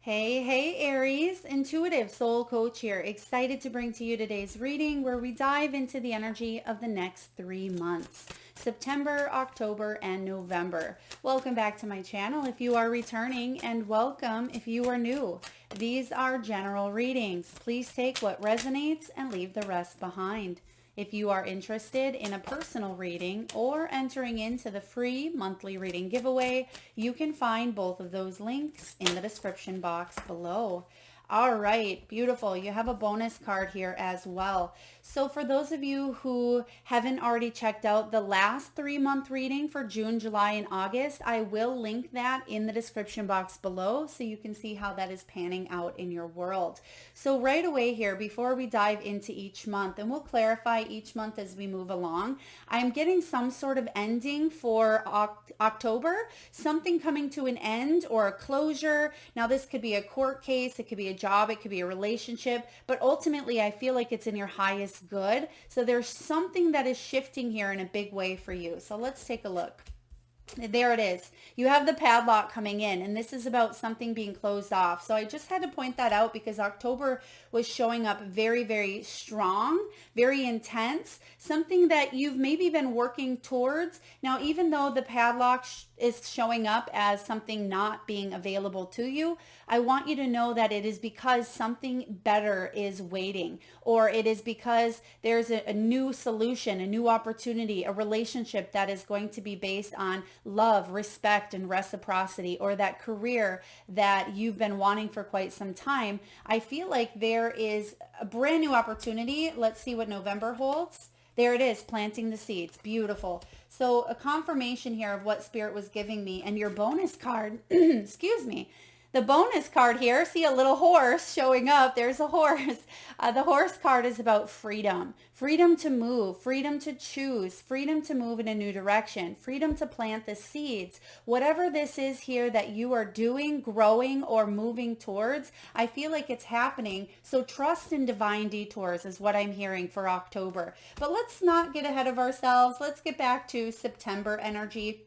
Hey, Aries, intuitive soul coach here. Excited to bring to you today's reading where we dive into the energy of the next 3 months, September, October, and November. Welcome back to my channel if you are returning, and welcome if you are new. These are general readings. Please take what resonates and leave the rest behind. If you are interested in a personal reading or entering into the free monthly reading giveaway, you can find both of those links in the description box below. All right, beautiful. You have a bonus card here as well. So for those of you who haven't already checked out the last 3-month reading for June, July, and August, I will link that in the description box below so you can see how that is panning out in your world. So right away here, before we dive into each month, and we'll clarify each month as we move along, I'm getting some sort of ending for October, something coming to an end or a closure. Now this could be a court case, it could be a job, it could be a relationship, but ultimately I feel like it's in your highest good. So there's something that is shifting here in a big way for you. So let's take a look. There it is. You have the padlock coming in, and this is about something being closed off. So I just had to point that out because October was showing up very, very strong, very intense, something that you've maybe been working towards. Now, even though the padlock is showing up as something not being available to you, I want you to know that it is because something better is waiting, or it is because there's a new solution, a new opportunity, a relationship that is going to be based on love, respect, and reciprocity, or that career that you've been wanting for quite some time. I feel like there is a brand new opportunity. Let's see what November holds. There it is, planting the seeds. Beautiful. So a confirmation here of what Spirit was giving me, and your bonus card, excuse me, the bonus card here, see a little horse showing up. There's a horse. The horse card is about freedom. Freedom to move, freedom to choose, freedom to move in a new direction, freedom to plant the seeds. Whatever this is here that you are doing, growing, or moving towards, I feel like it's happening. So trust in divine detours is what I'm hearing for October. But let's not get ahead of ourselves. Let's get back to September energy.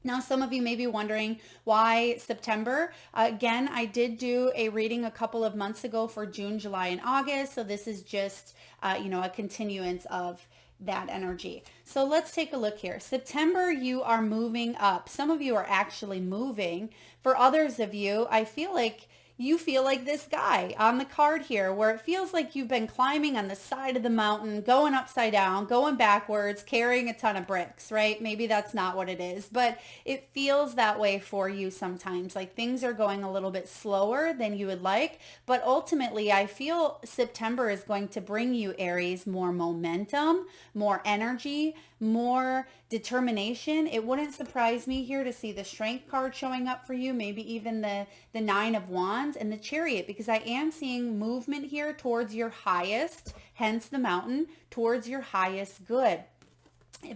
Now, some of you may be wondering why September. Again, I did do a reading a couple of months ago for June, July, and August. So this is just, a continuance of that energy. So let's take a look here. September, you are moving up. Some of you are actually moving. For others of you, I feel like you feel like this guy on the card here, where it feels like you've been climbing on the side of the mountain, going upside down, going backwards, carrying a ton of bricks, right? Maybe that's not what it is, but it feels that way for you sometimes, like things are going a little bit slower than you would like. But ultimately, I feel September is going to bring you, Aries, more momentum, more energy, more determination. It wouldn't surprise me here to see the strength card showing up for you, maybe even the Nine of Wands and the Chariot, because I am seeing movement here towards your highest, hence the mountain, towards your highest good.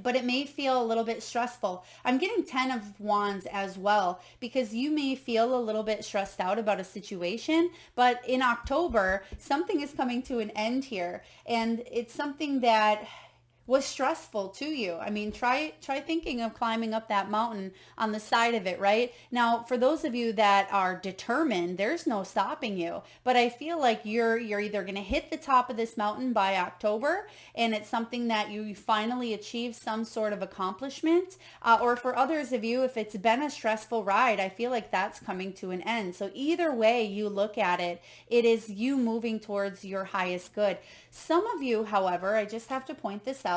But it may feel a little bit stressful. I'm getting 10 of Wands as well, because you may feel a little bit stressed out about a situation, but in October, something is coming to an end here, and it's something that was stressful to you. I mean, try thinking of climbing up that mountain on the side of it, right? Now, for those of you that are determined, there's no stopping you. But I feel like you're either going to hit the top of this mountain by October, and it's something that you finally achieve some sort of accomplishment, or for others of you, if it's been a stressful ride, I feel like that's coming to an end. So either way you look at it, it is you moving towards your highest good. Some of you, however, I just have to point this out,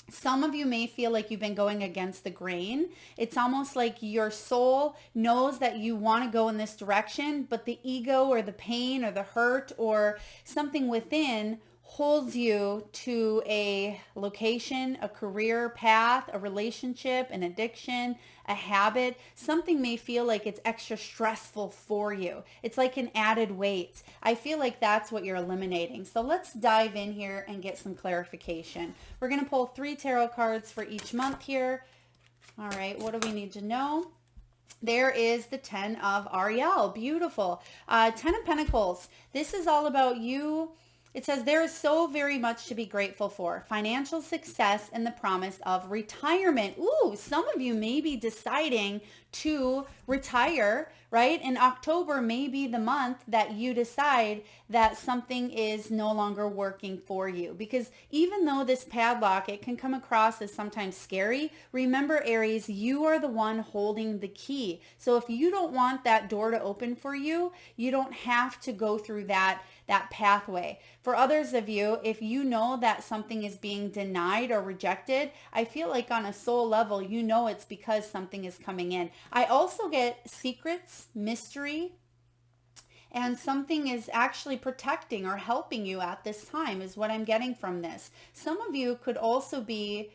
some of you may feel like you've been going against the grain. It's almost like your soul knows that you want to go in this direction, but the ego or the pain or the hurt or something within holds you to a location, a career path, a relationship, an addiction, a habit. Something may feel like it's extra stressful for you. It's like an added weight. I feel like that's what you're eliminating. So let's dive in here and get some clarification. We're going to pull 3 tarot cards for each month here. All right, what do we need to know? There is the 10 of Ariel. Beautiful. 10 of Pentacles. This is all about you. It says there is so very much to be grateful for. Financial success and the promise of retirement. Ooh, some of you may be deciding to retire, right? And October may be the month that you decide that something is no longer working for you. Because even though this padlock, it can come across as sometimes scary, remember Aries, you are the one holding the key. So if you don't want that door to open for you, you don't have to go through that pathway. For others of you, if you know that something is being denied or rejected, I feel like on a soul level, you know it's because something is coming in. I also get secrets, mystery, and something is actually protecting or helping you at this time is what I'm getting from this. Some of you could also be,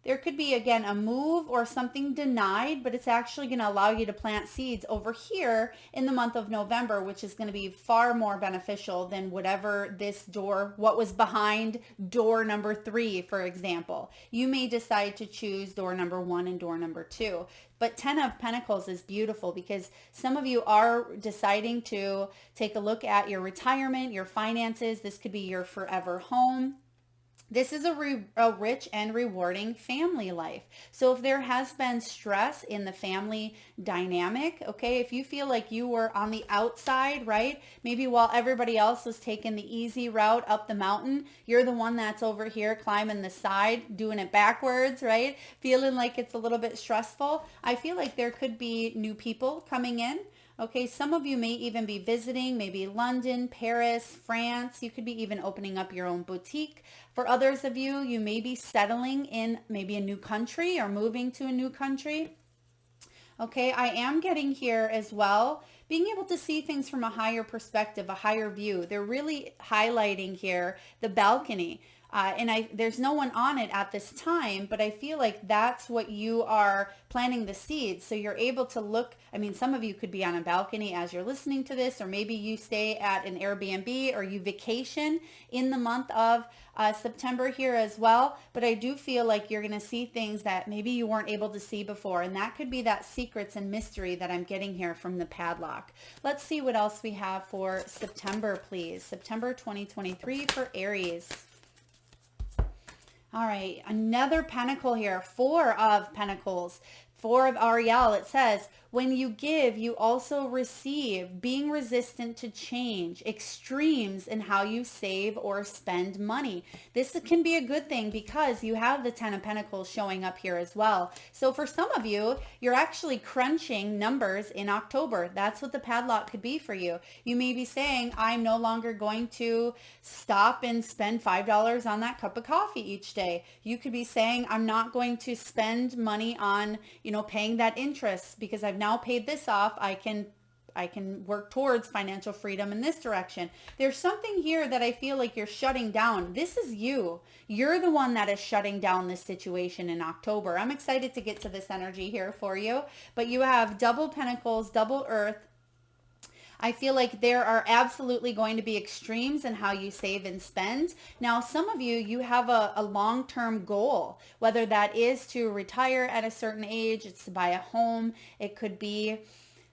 there could be, again, a move or something denied, but it's actually going to allow you to plant seeds over here in the month of November, which is going to be far more beneficial than whatever this door, what was behind door number 3, for example. You may decide to choose door number 1 and door number 2. But 10 of Pentacles is beautiful because some of you are deciding to take a look at your retirement, your finances. This could be your forever home. This is a rich and rewarding family life. So if there has been stress in the family dynamic, okay, if you feel like you were on the outside, right, maybe while everybody else was taking the easy route up the mountain, you're the one that's over here climbing the side, doing it backwards, right, feeling like it's a little bit stressful. I feel like there could be new people coming in. Okay, some of you may even be visiting, maybe London, Paris, France. You could be even opening up your own boutique. For others of you, you may be settling in maybe a new country or moving to a new country. Okay, I am getting here as well, being able to see things from a higher perspective, a higher view. They're really highlighting here the balcony. There's no one on it at this time, but I feel like that's what you are planting the seeds. So you're able to look, I mean, some of you could be on a balcony as you're listening to this, or maybe you stay at an Airbnb or you vacation in the month of September here as well. But I do feel like you're going to see things that maybe you weren't able to see before. And that could be that secrets and mystery that I'm getting here from the padlock. Let's see what else we have for September, please. September 2023 for Aries. All right, another pentacle here, 4 of Pentacles, 4 of Ariel. It says, when you give, you also receive, being resistant to change, extremes in how you save or spend money. This can be a good thing because you have the 10 of Pentacles showing up here as well. So for some of you, you're actually crunching numbers in October. That's what the padlock could be for you. You may be saying, I'm no longer going to stop and spend $5 on that cup of coffee each day. You could be saying, I'm not going to spend money on, paying that interest because I've now paid this off. I can work towards financial freedom in this direction. There's something here that I feel like you're shutting down. This is you. You're the one that is shutting down this situation in October. I'm excited to get to this energy here for you. But you have double Pentacles, double Earth. I feel like there are absolutely going to be extremes in how you save and spend. Now, some of you, you have a long-term goal, whether that is to retire at a certain age, it's to buy a home, it could be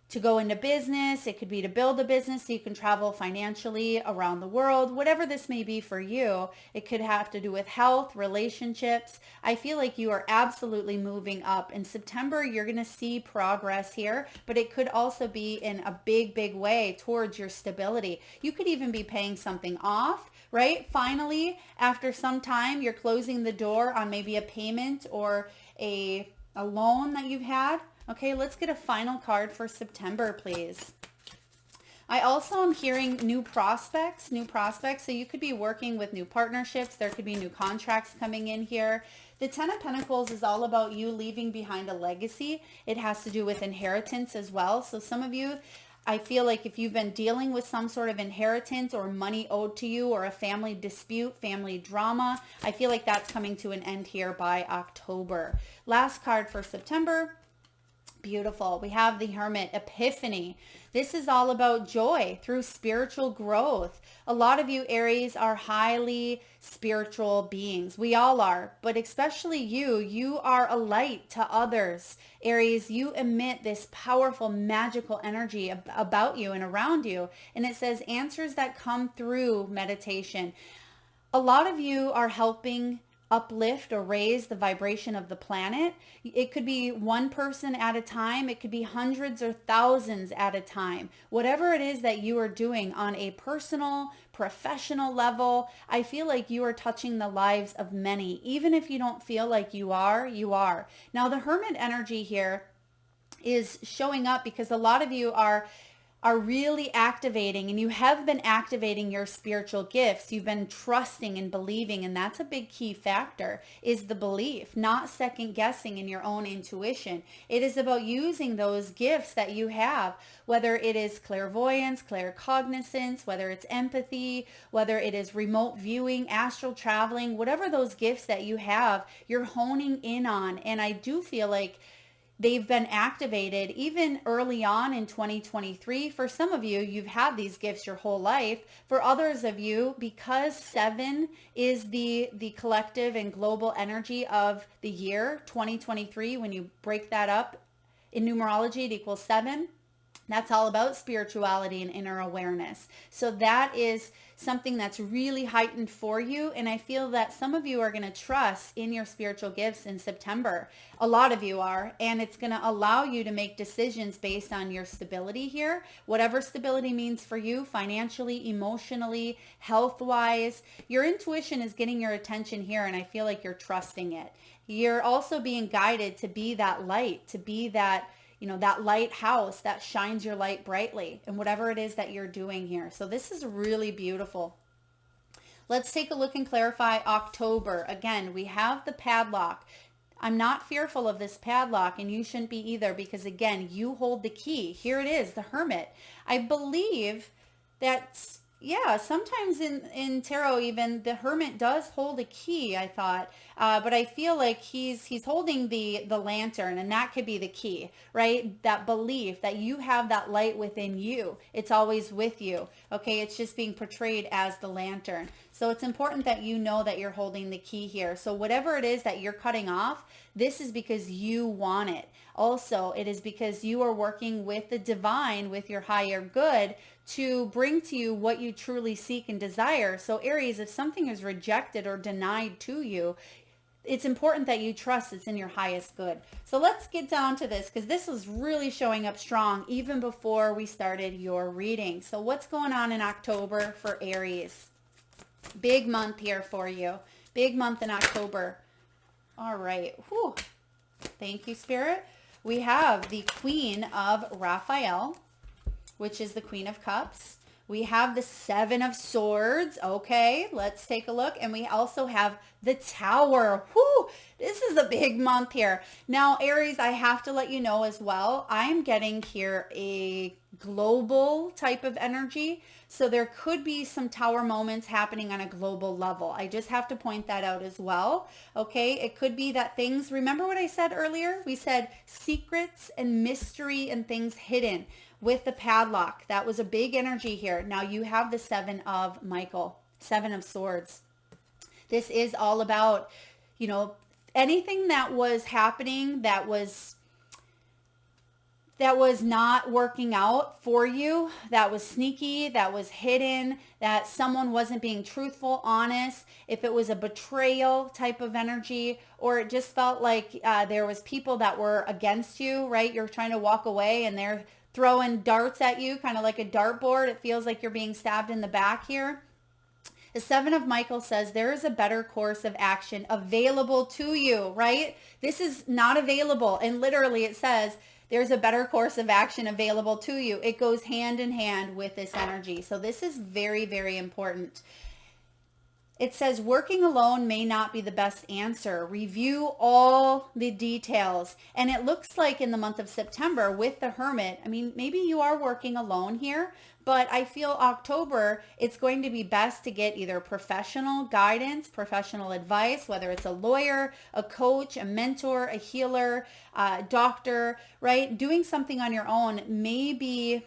to go into business, it could be to build a business so you can travel financially around the world, whatever this may be for you. It could have to do with health, relationships. I feel like you are absolutely moving up. In September, you're going to see progress here, but it could also be in a big, big way towards your stability. You could even be paying something off, right? Finally, after some time, you're closing the door on maybe a payment or a loan that you've had. Okay, let's get a final card for September, please. I also am hearing new prospects. So you could be working with new partnerships. There could be new contracts coming in here. The 10 of Pentacles is all about you leaving behind a legacy. It has to do with inheritance as well. So some of you, I feel like if you've been dealing with some sort of inheritance or money owed to you or a family dispute, family drama, I feel like that's coming to an end here by October. Last card for September. Beautiful. We have the Hermit, Epiphany. This is all about joy through spiritual growth. A lot of you Aries are highly spiritual beings. We all are, but especially you are a light to others. Aries, you emit this powerful magical energy about you and around you. And it says answers that come through meditation. A lot of you are helping uplift or raise the vibration of the planet. It could be one person at a time. It could be hundreds or thousands at a time. Whatever it is that you are doing on a personal, professional level, I feel like you are touching the lives of many. Even if you don't feel like you are, you are. Now, the Hermit energy here is showing up because a lot of you are really activating, and you have been activating your spiritual gifts. You've been trusting and believing, and that's a big key factor, is the belief, not second guessing in your own intuition. It is about using those gifts that you have, whether it is clairvoyance, claircognizance, whether it's empathy, whether it is remote viewing, astral traveling, whatever those gifts that you have, you're honing in on. And I do feel like they've been activated even early on in 2023. For some of you, you've had these gifts your whole life. For others of you, because 7 is the collective and global energy of the year 2023, when you break that up in numerology, it equals 7. That's all about spirituality and inner awareness. So that is something that's really heightened for you. And I feel that some of you are going to trust in your spiritual gifts in September. A lot of you are. And it's going to allow you to make decisions based on your stability here. Whatever stability means for you, financially, emotionally, health-wise. Your intuition is getting your attention here, and I feel like you're trusting it. You're also being guided to be that light, to be that that lighthouse that shines your light brightly in whatever it is that you're doing here. So this is really beautiful. Let's take a look and clarify October. Again, we have the padlock. I'm not fearful of this padlock, and you shouldn't be either, because again, you hold the key. Here it is, the Hermit. I believe that, yeah, sometimes in tarot even the Hermit does hold a key, I thought, but I feel like he's holding the lantern, and that could be the key, right? That belief that you have that light within you. It's always with you, okay? It's just being portrayed as the lantern. So it's important that you know that you're holding the key here. So whatever it is that you're cutting off, this is because you want it. Also, it is because you are working with the divine, with your higher good, to bring to you what you truly seek and desire. So Aries, if something is rejected or denied to you, it's important that you trust it's in your highest good. So let's get down to this, because this was really showing up strong even before we started your reading. So what's going on in October for Aries? Big month here for you. Big month in October. All right. Whew. Thank you, Spirit. We have the Queen of Raphael, which is the Queen of Cups. We have the 7 of Swords. Okay, let's take a look. And we also have the Tower. Whew, this is a big month here. Now, Aries, I have to let you know as well, I'm getting here a global type of energy. So there could be some Tower moments happening on a global level. I just have to point that out as well. Okay, it could be that things, remember what I said earlier? We said secrets and mystery and things hidden. With the padlock, that was a big energy here. Now you have the 7 of Michael, 7 of Swords. This is all about, anything that was happening that was not working out for you, that was sneaky, that was hidden, that someone wasn't being truthful, honest, if it was a betrayal type of energy, or it just felt like there was people that were against you, right? You're trying to walk away and they're throwing darts at you, kind of like a dartboard. It feels like you're being stabbed in the back here. The 7 of Michael says there is a better course of action available to you, right? This is not available. And literally it says there's a better course of action available to you. It goes hand in hand with this energy. So this is very, very important. It says working alone may not be the best answer. Review all the details. And it looks like in the month of September with the Hermit, maybe you are working alone here, but I feel October, it's going to be best to get either professional guidance, professional advice, whether it's a lawyer, a coach, a mentor, a healer, a doctor, right? Doing something on your own may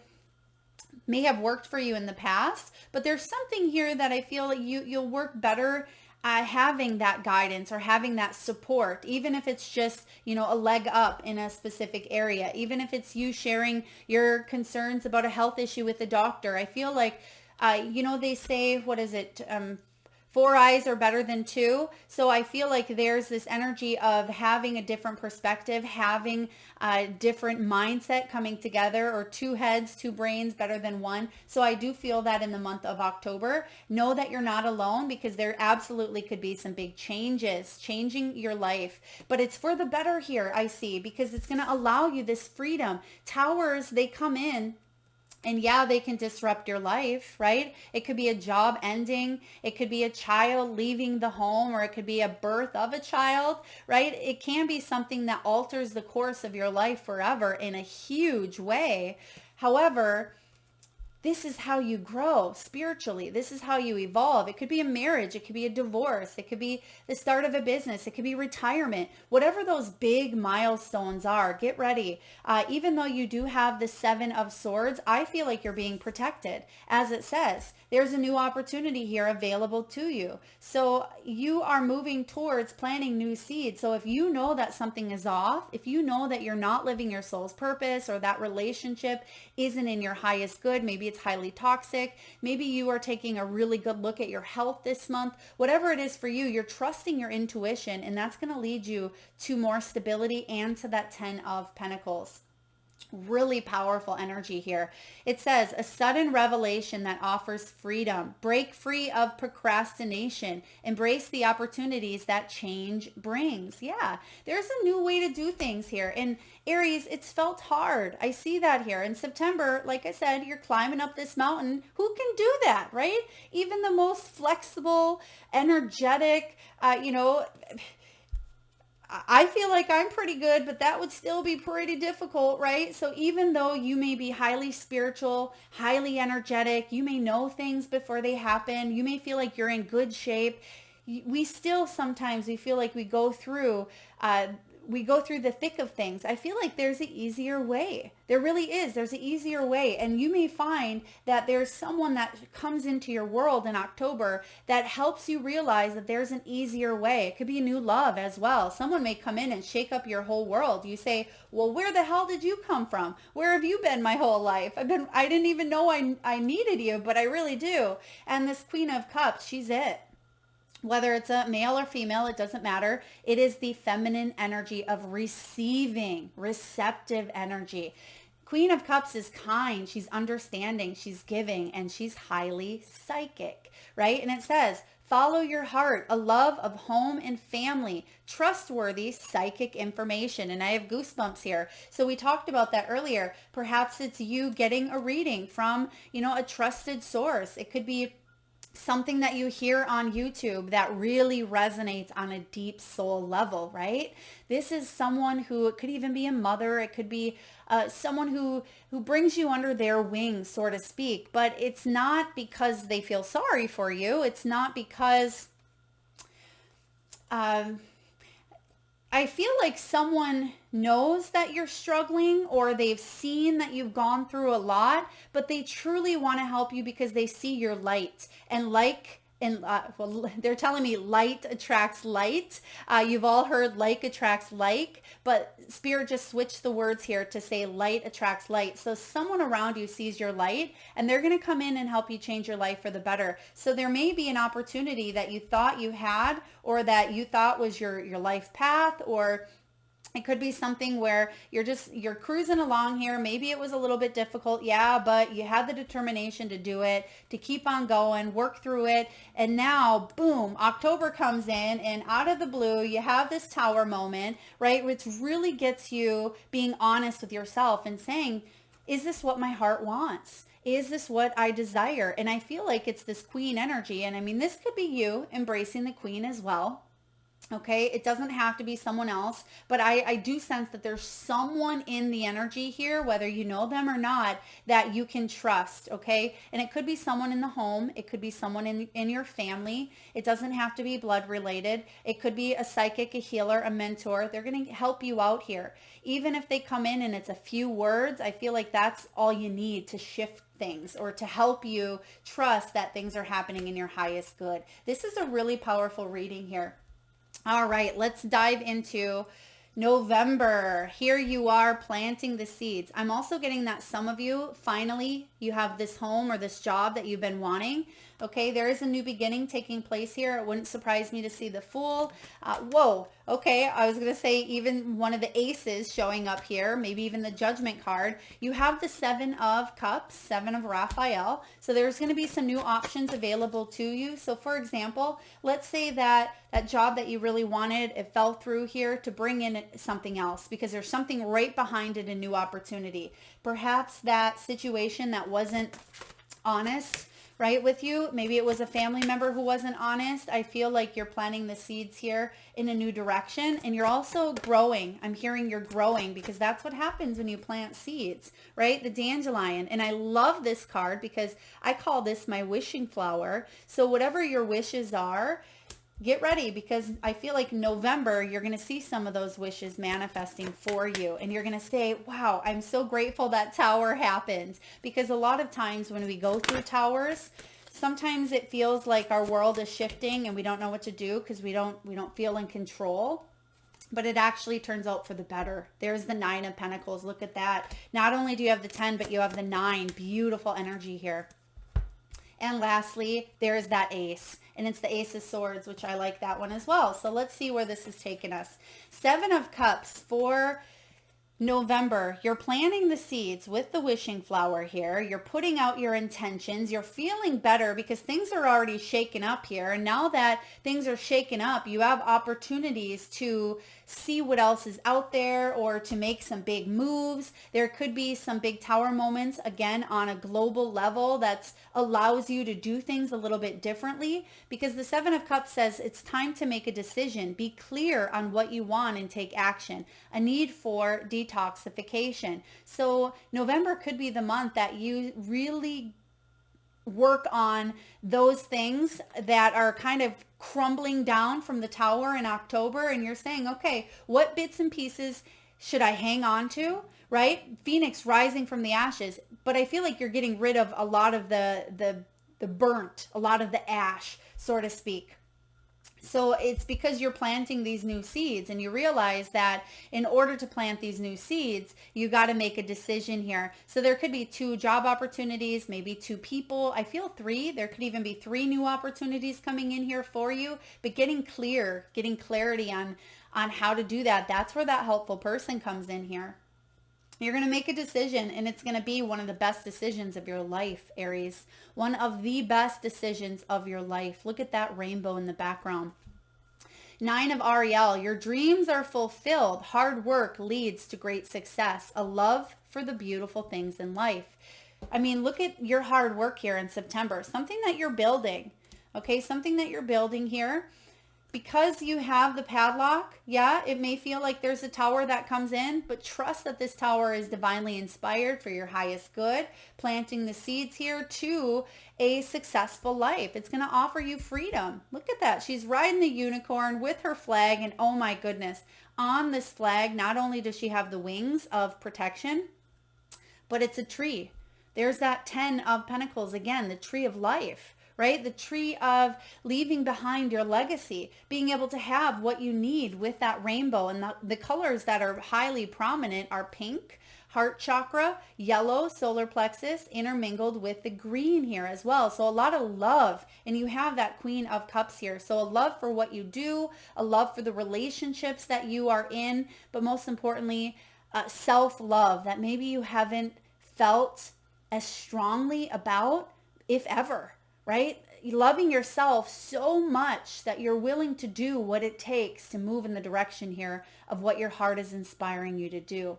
have worked for you in the past, but there's something here that I feel like you'll work better having that guidance or having that support, even if it's just, a leg up in a specific area, even if it's you sharing your concerns about a health issue with the doctor. I feel like, they say, what is it? 4 eyes are better than 2. So I feel like there's this energy of having a different perspective, having a different mindset coming together, or 2 heads, 2 brains better than 1. So I do feel that in the month of October. Know that you're not alone, because there absolutely could be some big changes, changing your life. But it's for the better here, I see, because it's going to allow you this freedom. Towers, they come in, and yeah, they can disrupt your life, right? It could be a job ending. It could be a child leaving the home, or it could be a birth of a child, right? It can be something that alters the course of your life forever in a huge way. However, this is how you grow spiritually. This is how you evolve. It could be a marriage. It could be a divorce. It could be the start of a business. It could be retirement. Whatever those big milestones are, get ready. Even though you do have the 7 of Swords, I feel like you're being protected. As it says, there's a new opportunity here available to you. So you are moving towards planting new seeds. So if you know that something is off, if you know that you're not living your soul's purpose, or that relationship isn't in your highest good, maybe it's highly toxic, maybe you are taking a really good look at your health this month, whatever it is for you, you're trusting your intuition, and that's going to lead you to more stability and to that 10 of Pentacles. Really powerful energy here. It says a sudden revelation that offers freedom. Break free of procrastination. Embrace the opportunities that change brings. Yeah, there's a new way to do things here. And Aries, it's felt hard. I see that here. In September, like I said, you're climbing up this mountain. Who can do that, right? Even the most flexible, energetic, I feel like I'm pretty good, but that would still be pretty difficult, right? So even though you may be highly spiritual, highly energetic, you may know things before they happen, you may feel like you're in good shape, we still sometimes, we feel like we go through the thick of things. I feel like there's an easier way. There really is. There's an easier way. And you may find that there's someone that comes into your world in October that helps you realize that there's an easier way. It could be a new love as well. Someone may come in and shake up your whole world. You say, well, where the hell did you come from? Where have you been my whole life? I didn't even know I needed you, but I really do. And this Queen of Cups, she's it. Whether it's a male or female, it doesn't matter. It is the feminine energy of receiving, receptive energy. Queen of Cups is kind, she's understanding, she's giving, and she's highly psychic, right? And it says, follow your heart, a love of home and family, trustworthy psychic information. And I have goosebumps here. So we talked about that earlier. Perhaps it's you getting a reading from, a trusted source. It could be something that you hear on YouTube that really resonates on a deep soul level, right? This is someone who, it could even be a mother, it could be someone who brings you under their wings, so to speak, but it's not because they feel sorry for you. It's not because I feel like someone knows that you're struggling, or they've seen that you've gone through a lot, but they truly want to help you because they see your light. And they're telling me light attracts light. You've all heard like attracts like, but Spirit just switched the words here to say light attracts light. So someone around you sees your light, and they're going to come in and help you change your life for the better. So there may be an opportunity that you thought you had, or that you thought was your life path, or it could be something where you're cruising along here. Maybe it was a little bit difficult. Yeah, but you had the determination to do it, to keep on going, work through it. And now, boom, October comes in, and out of the blue, you have this tower moment, right? Which really gets you being honest with yourself and saying, is this what my heart wants? Is this what I desire? And I feel like it's this queen energy. And I mean, this could be you embracing the queen as well. Okay, it doesn't have to be someone else, but I do sense that there's someone in the energy here, whether you know them or not, that you can trust, okay? And it could be someone in the home. It could be someone in your family. It doesn't have to be blood related. It could be a psychic, a healer, a mentor. They're going to help you out here. Even if they come in and it's a few words, I feel like that's all you need to shift things, or to help you trust that things are happening in your highest good. This is a really powerful reading here. All right, let's dive into November. Here you are planting the seeds. I'm also getting that some of you, finally, You have this home or this job that you've been wanting. Okay, there is a new beginning taking place here. It wouldn't surprise me to see the Fool. Whoa, okay, I was going to say even one of the aces showing up here, maybe even the Judgment card. You have the Seven of Cups, Seven of Raphael. So there's going to be some new options available to you. So for example, let's say that that job that you really wanted, it fell through here, to bring in something else because there's something right behind it, a new opportunity. Perhaps that situation that wasn't honest, right, with you, maybe it was a family member who wasn't honest. I feel like you're planting the seeds here in a new direction, and you're also growing. I'm hearing you're growing because that's what happens when you plant seeds, right? The dandelion. And I love this card because I call this my wishing flower. So whatever your wishes are, get ready, because I feel like November, you're going to see some of those wishes manifesting for you. And you're going to say, wow, I'm so grateful that tower happened. Because a lot of times when we go through towers, sometimes it feels like our world is shifting and we don't know what to do because we don't feel in control. But it actually turns out for the better. There's the Nine of Pentacles. Look at that. Not only do you have the 10, but you have the 9. Beautiful energy here. And lastly, there's that ace. And it's the Ace of Swords, which I like that one as well. So let's see where this has taken us. Seven of Cups for November. You're planting the seeds with the wishing flower here. You're putting out your intentions. You're feeling better because things are already shaken up here. And now that things are shaken up, you have opportunities to see what else is out there or to make some big moves. There could be some big tower moments, again, on a global level that allows you to do things a little bit differently, because the Seven of Cups says it's time to make a decision. Be clear on what you want and take action. A need for detoxification. So November could be the month that you really work on those things that are kind of crumbling down from the tower in October, and you're saying, okay, what bits and pieces should I hang on to, right? Phoenix rising from the ashes. But I feel like you're getting rid of a lot of the burnt, a lot of the ash, so to speak. So it's because you're planting these new seeds, and you realize that in order to plant these new seeds, you got to make a decision here. So there could be 2 job opportunities, maybe 2 people. I feel 3. There could even be 3 new opportunities coming in here for you, but getting clarity on how to do that. That's where that helpful person comes in here. You're going to make a decision, and it's going to be one of the best decisions of your life, Aries. One of the best decisions of your life. Look at that rainbow in the background. 9 of Ariel. Your dreams are fulfilled. Hard work leads to great success. A love for the beautiful things in life. I mean, look at your hard work here in September. Something that you're building. Okay, something that you're building here. Because you have the padlock, yeah, it may feel like there's a tower that comes in, but trust that this tower is divinely inspired for your highest good, planting the seeds here to a successful life. It's going to offer you freedom. Look at that. She's riding the unicorn with her flag, and oh my goodness, on this flag, not only does she have the wings of protection, but it's a tree. There's that 10 of Pentacles, again, the tree of life. Right? The tree of leaving behind your legacy, being able to have what you need with that rainbow. And the colors that are highly prominent are pink, heart chakra, yellow, solar plexus, intermingled with the green here as well. So a lot of love. And you have that Queen of Cups here. So a love for what you do, a love for the relationships that you are in, but most importantly, self-love that maybe you haven't felt as strongly about, if ever. Right? Loving yourself so much that you're willing to do what it takes to move in the direction here of what your heart is inspiring you to do.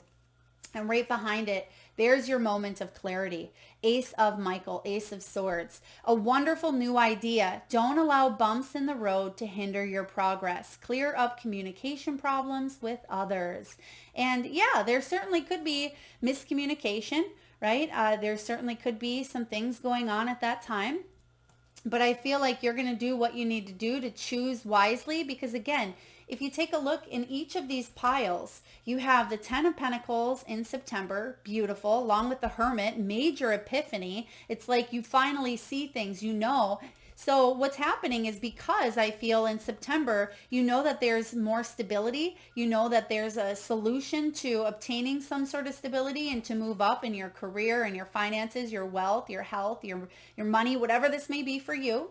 And right behind it, there's your moment of clarity. Ace of Michael, Ace of Swords. A wonderful new idea. Don't allow bumps in the road to hinder your progress. Clear up communication problems with others. And yeah, there certainly could be miscommunication, right? There certainly could be some things going on at that time. But I feel like you're going to do what you need to do to choose wisely, because again, if you take a look in each of these piles, you have the 10 of Pentacles in September, beautiful, along with the Hermit, major epiphany. It's like you finally see things, you know. So what's happening is, because I feel in September, you know that there's more stability. You know that there's a solution to obtaining some sort of stability and to move up in your career and your finances, your wealth, your health, your money, whatever this may be for you.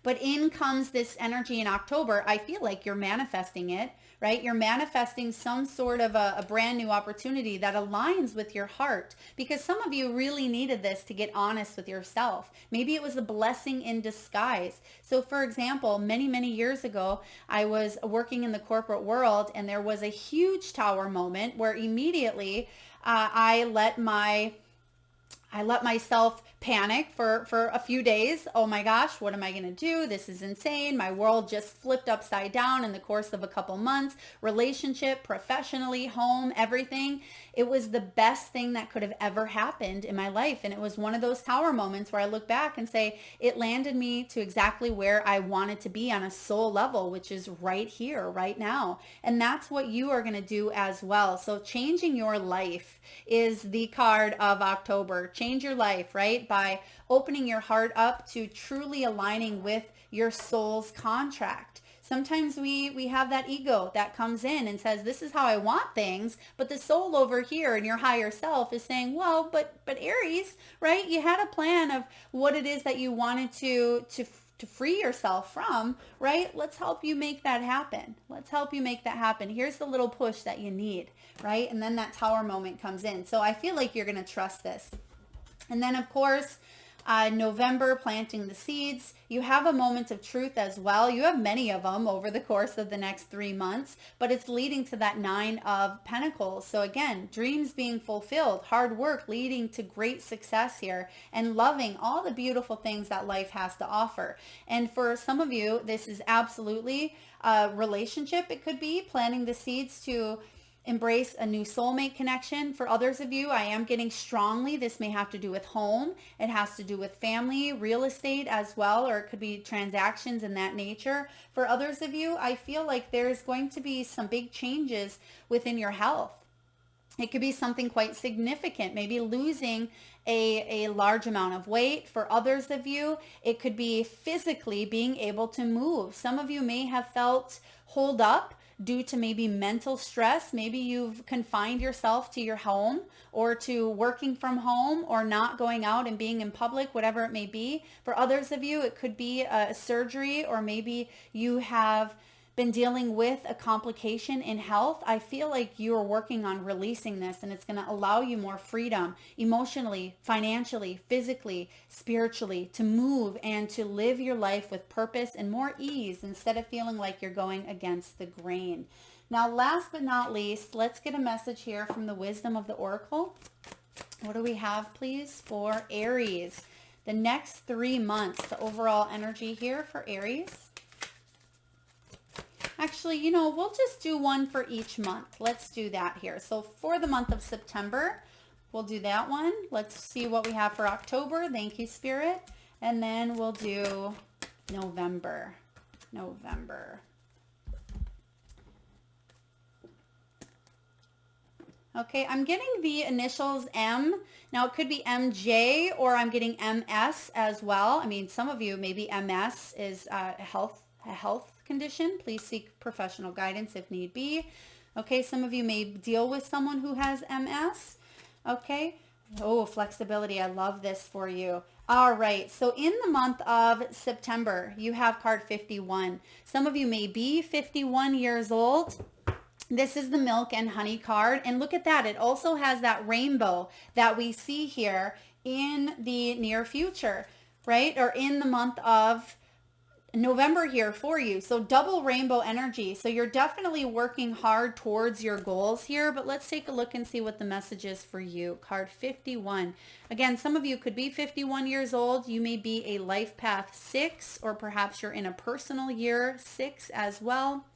But in comes this energy in October. I feel like you're manifesting it, right? You're manifesting some sort of a brand new opportunity that aligns with your heart, because some of you really needed this to get honest with yourself. Maybe it was a blessing in disguise. So for example, many, many years ago, I was working in the corporate world, and there was a huge tower moment where immediately I let myself panic for a few days. Oh my gosh, what am I going to do? This is insane. My world just flipped upside down in the course of a couple months. Relationship, professionally, home, everything. It was the best thing that could have ever happened in my life. And it was one of those tower moments where I look back and say, it landed me to exactly where I wanted to be on a soul level, which is right here, right now. And that's what you are going to do as well. So changing your life is the card of October. Change your life, right? By opening your heart up to truly aligning with your soul's contract. Sometimes we have that ego that comes in and says, this is how I want things. But the soul over here in your higher self is saying, well, but Aries, right? You had a plan of what it is that you wanted to free yourself from, right? Let's help you make that happen. Let's help you make that happen. Here's the little push that you need, right? And then that tower moment comes in. So I feel like you're going to trust this. And then, of course, November, planting the seeds. You have a moment of truth as well. You have many of them over the course of the next 3 months, but it's leading to that 9 of Pentacles. So again, dreams being fulfilled, hard work leading to great success here, and loving all the beautiful things that life has to offer. And for some of you, this is absolutely a relationship. It could be planting the seeds to embrace a new soulmate connection. For others of you, I am getting strongly, this may have to do with home. It has to do with family, real estate as well, or it could be transactions in that nature. For others of you, I feel like there's going to be some big changes within your health. It could be something quite significant, maybe losing a large amount of weight. For others of you, it could be physically being able to move. Some of you may have felt holed up due to maybe mental stress. Maybe you've confined yourself to your home or to working from home or not going out and being in public, whatever it may be. For others of you, it could be a surgery, or maybe you have been dealing with a complication in health. I feel like you are working on releasing this, and it's going to allow you more freedom emotionally, financially, physically, spiritually, to move and to live your life with purpose and more ease instead of feeling like you're going against the grain. Now, last but not least, let's get a message here from the wisdom of the Oracle. What do we have, please, for Aries? The next 3 months, the overall energy here for Aries. Actually, we'll just do one for each month. Let's do that here. So for the month of September, we'll do that one. Let's see what we have for October. Thank you, Spirit. And then we'll do November. Okay, I'm getting the initials M. Now it could be MJ, or I'm getting MS as well. I mean, some of you, maybe MS is a health condition. Please seek professional guidance if need be. Okay, some of you may deal with someone who has MS. Okay. Oh, flexibility. I love this for you. All right. So in the month of September, you have card 51. Some of you may be 51 years old. This is the milk and honey card. And look at that. It also has that rainbow that we see here in the near future, right? Or in the month of November here for you. So double rainbow energy. So you're definitely working hard towards your goals here, but let's take a look and see what the message is for you. Card 51. Again, some of you could be 51 years old. You may be a life path 6, or perhaps you're in a personal year 6 as well.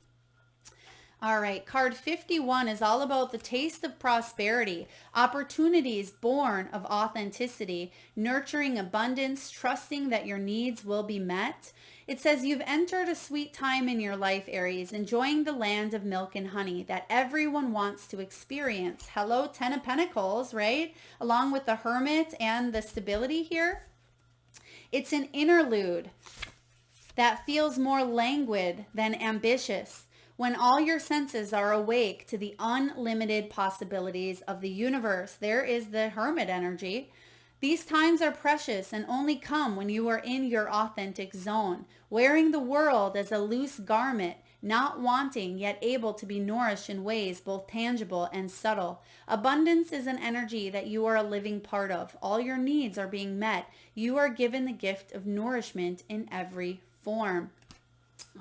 All right, card 51 is all about the taste of prosperity, opportunities born of authenticity, nurturing abundance, trusting that your needs will be met. It says you've entered a sweet time in your life, Aries, enjoying the land of milk and honey that everyone wants to experience. Hello, 10 of Pentacles, right? Along with the Hermit and the stability here. It's an interlude that feels more languid than ambitious, when all your senses are awake to the unlimited possibilities of the universe. There is the Hermit energy. These times are precious and only come when you are in your authentic zone, wearing the world as a loose garment, not wanting yet able to be nourished in ways both tangible and subtle. Abundance is an energy that you are a living part of. All your needs are being met. You are given the gift of nourishment in every form.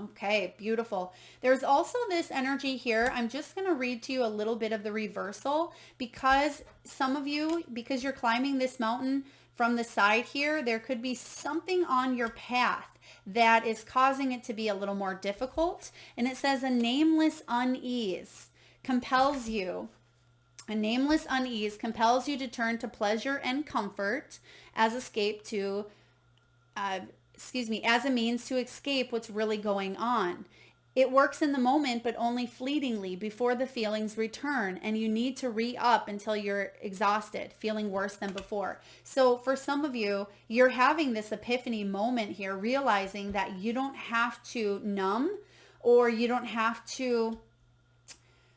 Okay, beautiful. There's also this energy here. I'm just going to read to you a little bit of the reversal, because some of you, because you're climbing this mountain from the side here, there could be something on your path that is causing it to be a little more difficult. And it says a nameless unease compels you. A nameless unease compels you to turn to pleasure and comfort as escape to as a means to escape what's really going on. It works in the moment, but only fleetingly before the feelings return, and you need to re-up until you're exhausted, feeling worse than before. So for some of you, you're having this epiphany moment here, realizing that you don't have to numb, or you don't have to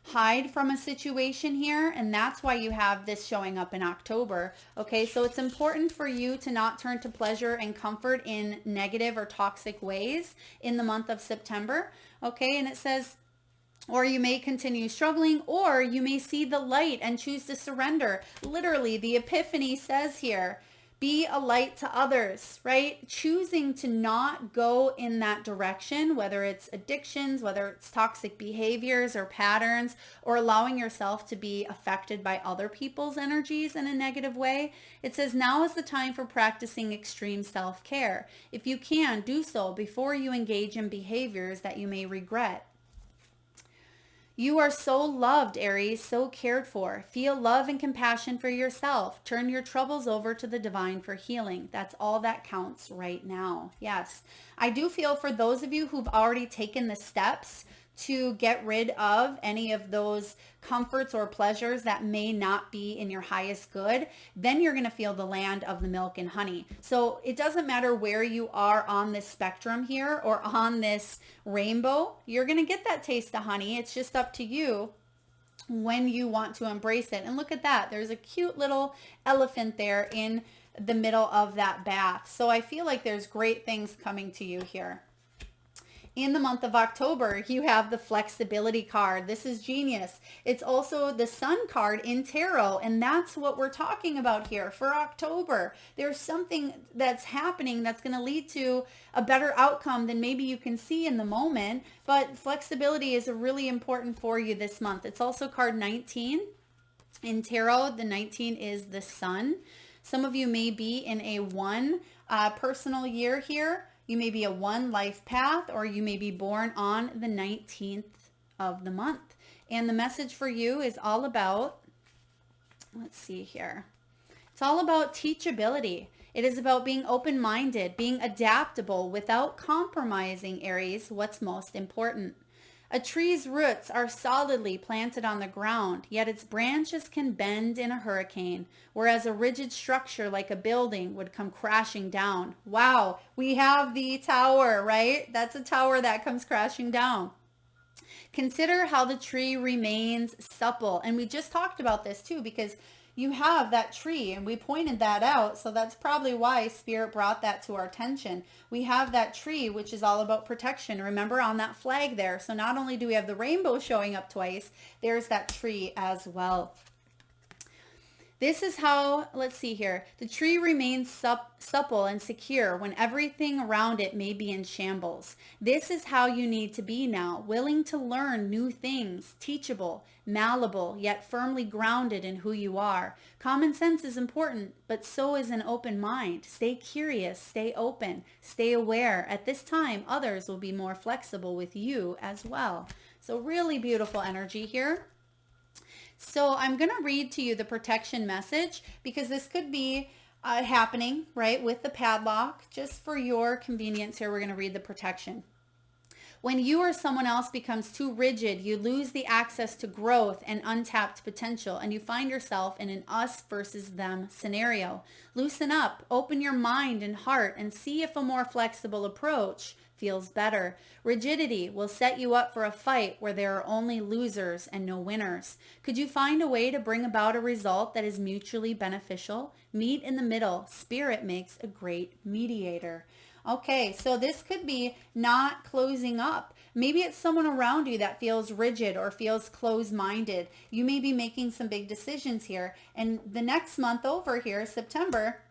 hide from a situation here, and that's why you have this showing up in October. Okay, so it's important for you to not turn to pleasure and comfort in negative or toxic ways in the month of September. Okay, and it says, or you may continue struggling, or you may see the light and choose to surrender. Literally, the epiphany says here, be a light to others, right? Choosing to not go in that direction, whether it's addictions, whether it's toxic behaviors or patterns, or allowing yourself to be affected by other people's energies in a negative way. It says now is the time for practicing extreme self-care. If you can, do so before you engage in behaviors that you may regret. You are so loved, Aries, so cared for. Feel love and compassion for yourself. Turn your troubles over to the divine for healing. That's all that counts right now. Yes, I do feel for those of you who've already taken the steps to get rid of any of those comforts or pleasures that may not be in your highest good, then you're going to feel the land of the milk and honey. So it doesn't matter where you are on this spectrum here or on this rainbow, you're going to get that taste of honey. It's just up to you when you want to embrace it. And look at that. There's a cute little elephant there in the middle of that bath. So I feel like there's great things coming to you here. In the month of October, you have the flexibility card. This is genius. It's also the sun card in tarot, and that's what we're talking about here for October. There's something that's happening that's going to lead to a better outcome than maybe you can see in the moment, but flexibility is really important for you this month. It's also card 19 in tarot. The 19 is the sun. Some of you may be in a one personal year here. You may be a one life path, or you may be born on the 19th of the month. And the message for you is all about, let's see here. It's all about teachability. It is about being open-minded, being adaptable without compromising, Aries, what's most important. A tree's roots are solidly planted on the ground, yet its branches can bend in a hurricane, whereas a rigid structure like a building would come crashing down. Wow, we have the tower, right? That's a tower that comes crashing down. Consider how the tree remains supple. And we just talked about this too, because you have that tree and we pointed that out. So that's probably why Spirit brought that to our attention. We have that tree, which is all about protection. Remember on that flag there. So not only do we have the rainbow showing up twice, there's that tree as well. This is how, let's see here, the tree remains supple and secure when everything around it may be in shambles. This is how you need to be now, willing to learn new things, teachable, malleable, yet firmly grounded in who you are. Common sense is important, but so is an open mind. Stay curious, stay open, stay aware. At this time, others will be more flexible with you as well. So really beautiful energy here. So I'm going to read to you the protection message, because this could be happening, right, with the padlock. Just for your convenience here, we're going to read the protection. When you or someone else becomes too rigid, you lose the access to growth and untapped potential, and you find yourself in an us versus them scenario. Loosen up, open your mind and heart, and see if a more flexible approach feels better. Rigidity will set you up for a fight where there are only losers and no winners. Could you find a way to bring about a result that is mutually beneficial? Meet in the middle. Spirit makes a great mediator. Okay, so this could be not closing up. Maybe it's someone around you that feels rigid or feels closed-minded. You may be making some big decisions here. And the next month over here, September,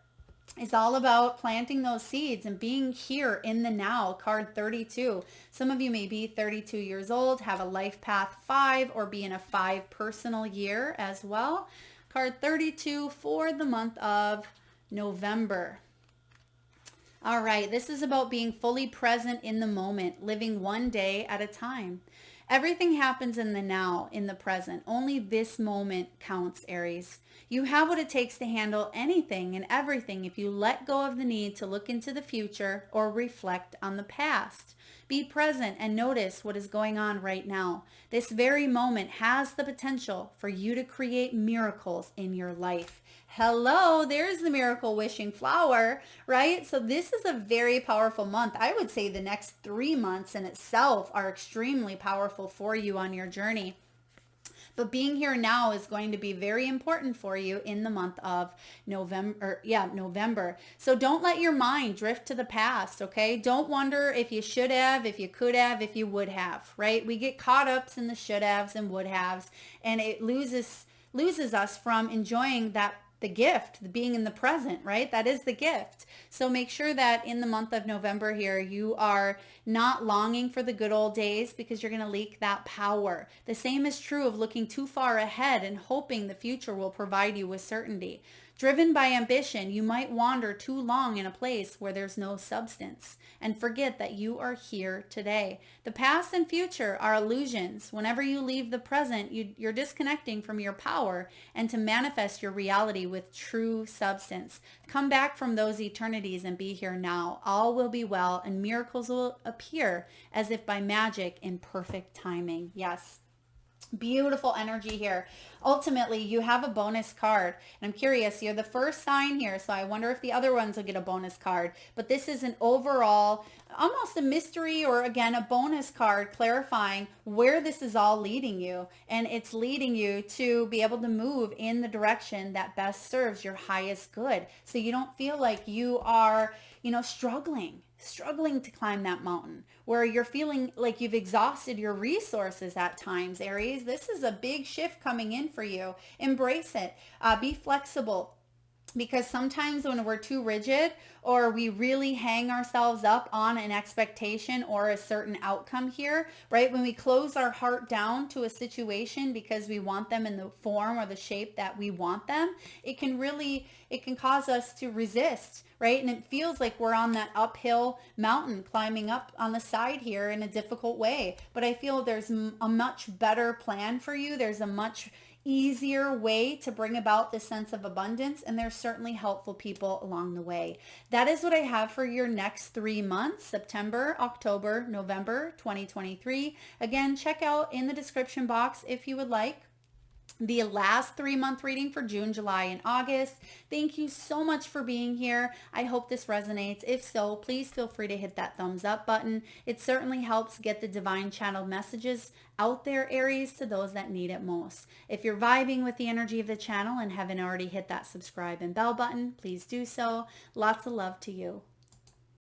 is all about planting those seeds and being here in the now. Card 32. Some of you may be 32 years old, have a life path 5, or be in a 5 personal year as well. Card 32 for the month of November. All right, this is about being fully present in the moment, living one day at a time. Everything happens in the now, in the present. Only this moment counts, Aries. You have what it takes to handle anything and everything if you let go of the need to look into the future or reflect on the past. Be present and notice what is going on right now. This very moment has the potential for you to create miracles in your life. Hello, there's the miracle wishing flower, right? So this is a very powerful month. I would say the next 3 months in itself are extremely powerful for you on your journey. But being here now is going to be very important for you in the month of November. So don't let your mind drift to the past, okay? Don't wonder if you should have, if you could have, if you would have, right? We get caught up in the should haves and would haves, and it loses us from enjoying the gift, the being in the present, right? That is the gift. So make sure that in the month of November here, you are not longing for the good old days, because you're going to leak that power. The same is true of looking too far ahead and hoping the future will provide you with certainty. Driven by ambition, you might wander too long in a place where there's no substance and forget that you are here today. The past and future are illusions. Whenever you leave the present, you're disconnecting from your power and to manifest your reality with true substance. Come back from those eternities and be here now. All will be well and miracles will appear as if by magic in perfect timing. Yes. Beautiful energy here. Ultimately, you have a bonus card. And I'm curious, you're the first sign here, so I wonder if the other ones will get a bonus card. But this is an overall, almost a mystery, or again, a bonus card clarifying where this is all leading you. And it's leading you to be able to move in the direction that best serves your highest good. So you don't feel like you are, struggling to climb that mountain, where you're feeling like you've exhausted your resources at times, Aries. This is a big shift coming in for you. Embrace it. Be flexible. Because sometimes when we're too rigid, or we really hang ourselves up on an expectation or a certain outcome here, right? When we close our heart down to a situation because we want them in the form or the shape that we want them, it can cause us to resist, right? And it feels like we're on that uphill mountain climbing up on the side here in a difficult way. But I feel there's a much better plan for you. There's a much easier way to bring about this sense of abundance, and there's certainly helpful people along the way. That is what I have for your next 3 months, September, October, November 2023. Again, check out in the description box if you would like the last 3-month reading for June, July, and August. Thank you so much for being here. I hope this resonates. If so, please feel free to hit that thumbs up button. It certainly helps get the divine channeled messages out there, Aries, to those that need it most. If you're vibing with the energy of the channel and haven't already hit that subscribe and bell button, please do so. Lots of love to you.